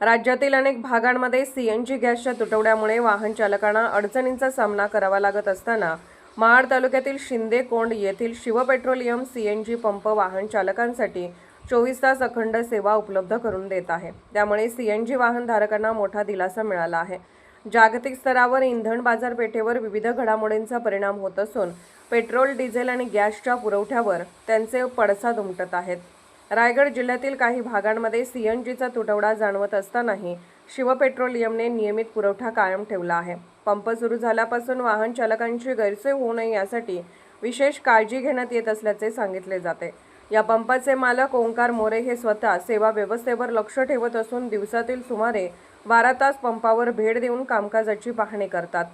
राज्यातील अनेक भागांमध्ये सीएनजी गॅसच्या तुटवड्यामुळे वाहन चालकांना अडचणींचा सामना करावा लागत असताना महाड तालुक्यातील शिंदेकोंड येथील शिवपेट्रोलियम सीएनजी पंप वाहन चालकांसाठी 24 तास अखंड सेवा उपलब्ध करून देत आहे। त्यामुळे सीएनजी वाहनधारकांना मोठा दिलासा मिळाला आहे। जागतिक स्तरावर इंधन बाजारपेठेवर विविध घडामोडींचा परिणाम होत असून पेट्रोल, डिझेल आणि गॅसच्या पुरवठ्यावर त्यांचे पडसाद उमटत आहेत। रायगड जिल्ह्यातील काही भागांमध्ये सीएनजीचा तुटवडा जाणवत असतानाही शिवपेट्रोलियमने नियमित पुरवठा कायम ठेवला आहे। पंप सुरू झाल्यापासून वाहन चालकांची गैरसोय होऊ नये यासाठी विशेष काळजी घेण्यात येत असल्याचे सांगितले जाते। या पंपाचे मालक ओंकार मोरे हे स्वतः सेवा व्यवस्थेवर लक्ष ठेवत असून दिवसातील सुमारे 12 तास पंपावर भेट देऊन कामकाजाची पाहणी करतात।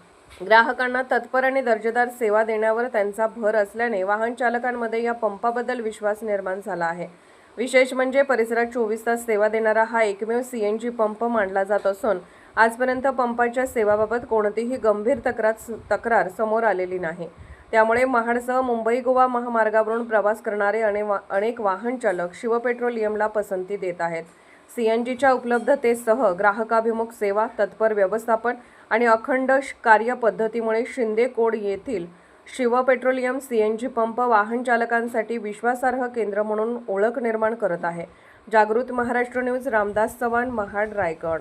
ग्राहकांना तत्पर आणि दर्जेदार सेवा देण्यावर त्यांचा भर असल्याने वाहन चालकांमध्ये या पंपाबद्दल विश्वास निर्माण झाला आहे। विशेष म्हणजे परिसरात 24 तास सेवा देणारा हा एकमेव सीएनजी पंप मानला जात असून आजपर्यंत पंपाच्या सेवाबाबत कोणतीही गंभीर तक्रार समोर आलेली नाही। त्यामुळे महाडसह मुंबई-गोवा महामार्गावरून प्रवास करणारे अनेक वाहन चालक शिवपेट्रोलियमला पसंती देत आहेत। सीएनजीच्या उपलब्धतेसह ग्राहकाभिमुख सेवा, तत्पर व्यवस्थापन आणि अखंड कार्यपद्धतीमुळे शिंदेकोंड येथील शिवपेट्रोलियम सीएनजी पंप वाहन चालकांसाठी विश्वासार्ह केंद्र म्हणून ओळख निर्माण करत आहे। जागृत महाराष्ट्र न्यूज, रामदास चव्हाण, महाड, रायगड।